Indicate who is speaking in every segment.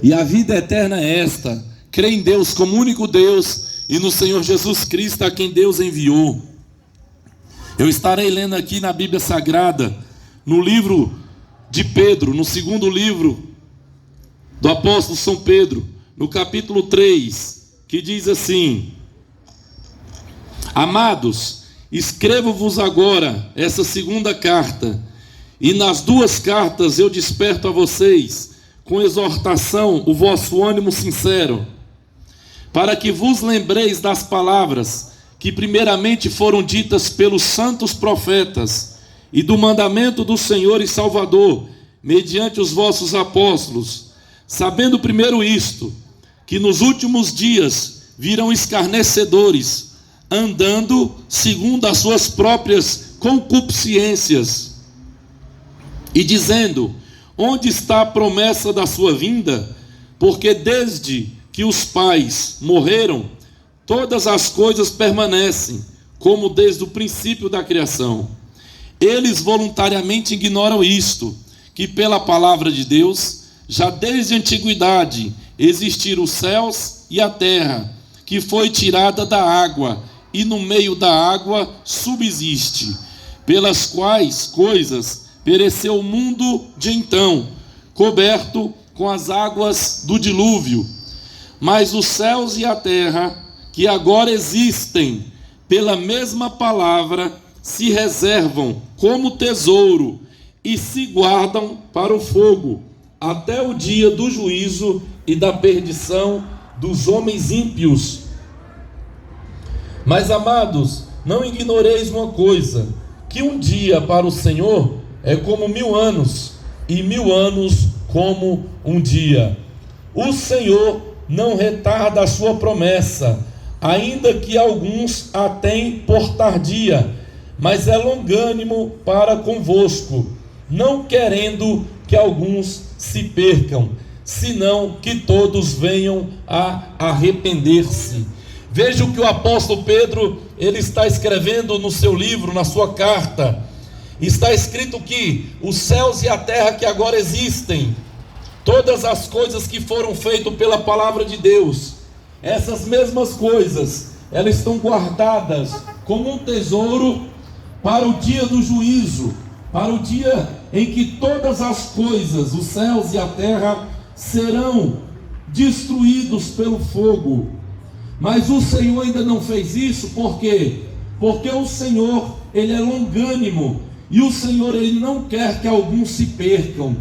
Speaker 1: E a vida eterna é esta: crer em Deus como único Deus e no Senhor Jesus Cristo, a quem Deus enviou. Eu estarei lendo aqui na Bíblia Sagrada, no livro de Pedro, no segundo livro do apóstolo São Pedro, no capítulo 3, que diz assim: Amados, escrevo-vos agora essa segunda carta, e nas duas cartas eu desperto a vocês com exortação o vosso ânimo sincero, para que vos lembreis das palavras que primeiramente foram ditas pelos santos profetas, e do mandamento do Senhor e Salvador, mediante os vossos apóstolos, sabendo primeiro isto, que nos últimos dias virão escarnecedores, andando segundo as suas próprias concupiscências, e dizendo: onde está a promessa da sua vinda? Porque desde que os pais morreram, todas as coisas permanecem, como desde o princípio da criação. Eles voluntariamente ignoram isto, que pela palavra de Deus, já desde a antiguidade, existiram os céus e a terra, que foi tirada da água, e no meio da água subsiste, pelas quais coisas pereceu o mundo de então, coberto com as águas do dilúvio. Mas os céus e a terra, que agora existem, pela mesma palavra, se reservam como tesouro e se guardam para o fogo, até o dia do juízo e da perdição dos homens ímpios. Mas, amados, não ignoreis uma coisa, que um dia para o Senhor é como 1000 anos, e 1000 anos como um dia. O Senhor não retarda a sua promessa, ainda que alguns a têm por tardia, mas é longânimo para convosco, não querendo que alguns se percam, senão que todos venham a arrepender-se. Veja o que o apóstolo Pedro ele está escrevendo no seu livro, na sua carta. Está escrito que os céus e a terra que agora existem, todas as coisas que foram feitas pela palavra de Deus, essas mesmas coisas, elas estão guardadas como um tesouro para o dia do juízo, para o dia em que todas as coisas, os céus e a terra, serão destruídos pelo fogo. Mas o Senhor ainda não fez isso, por quê? Porque o Senhor, Ele é longânimo, e o Senhor, Ele não quer que alguns se percam.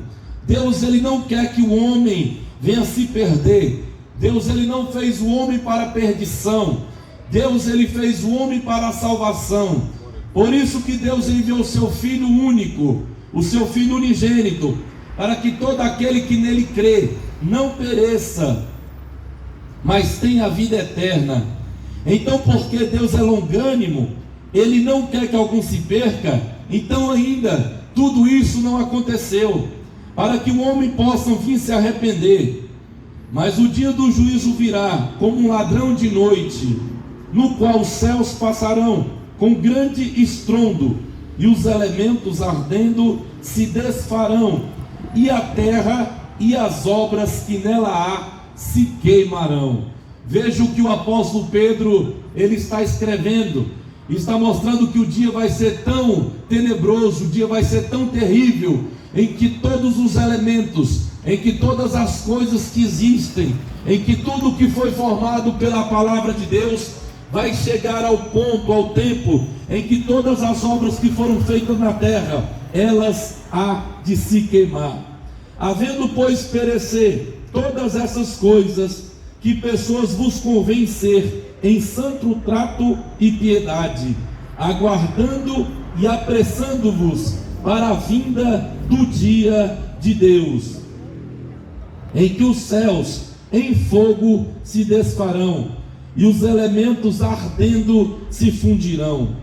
Speaker 1: Deus, Ele não quer que o homem venha se perder. Deus, Ele não fez o homem para a perdição. Deus, Ele fez o homem para a salvação. Por isso que Deus enviou o seu Filho único, o seu Filho unigênito, para que todo aquele que nele crê não pereça, mas tenha a vida eterna. Então, porque Deus é longânimo, Ele não quer que algum se perca. Então ainda tudo isso não aconteceu, para que o homem possa vir se arrepender. Mas o dia do juízo virá como um ladrão de noite, no qual os céus passarão com grande estrondo, e os elementos ardendo se desfarão, e a terra e as obras que nela há se queimarão. Veja o que o apóstolo Pedro ele está escrevendo. Está mostrando que o dia vai ser tão tenebroso, o dia vai ser tão terrível, em que todos os elementos, em que todas as coisas que existem, em que tudo que foi formado pela palavra de Deus, vai chegar ao ponto, ao tempo, em que todas as obras que foram feitas na terra, elas há de se queimar. Havendo, pois, perecer todas essas coisas, que pessoas vos convém ser em santo trato e piedade, aguardando e apressando-vos para a vinda do dia de Deus, em que os céus em fogo se desfarão, e os elementos ardendo se fundirão.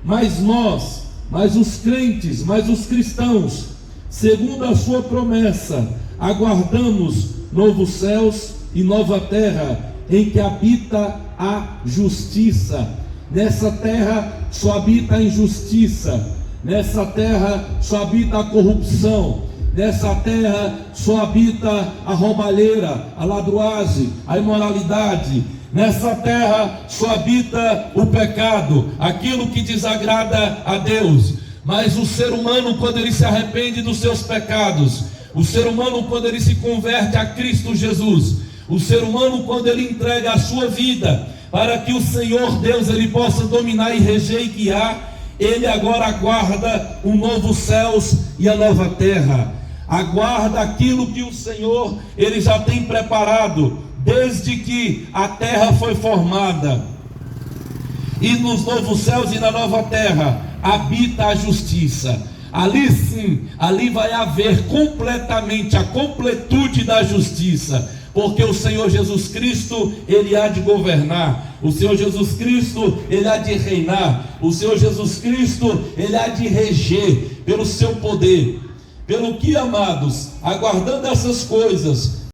Speaker 1: Mas nós, mas os crentes, mas os cristãos, segundo a sua promessa, aguardamos novos céus e nova terra, em que habita a justiça. Nessa terra só habita a injustiça, nessa terra só habita a corrupção, nessa terra só habita a roubalheira, a ladruagem, a imoralidade. Nessa terra só habita o pecado, aquilo que desagrada a Deus. Mas o ser humano, quando ele se arrepende dos seus pecados, o ser humano, quando ele se converte a Cristo Jesus, o ser humano, quando ele entrega a sua vida para que o Senhor Deus ele possa dominar e reger e guiar, ele agora aguarda um novo céus e a nova terra. Aguarda aquilo que o Senhor ele já tem preparado desde que a terra foi formada. E nos novos céus e na nova terra habita a justiça. Ali sim, ali vai haver completamente a completude da justiça, porque o Senhor Jesus Cristo ele há de governar, o Senhor Jesus Cristo ele há de reinar, o Senhor Jesus Cristo ele há de reger pelo seu poder. Pelo que, amados, aguardando essas coisas,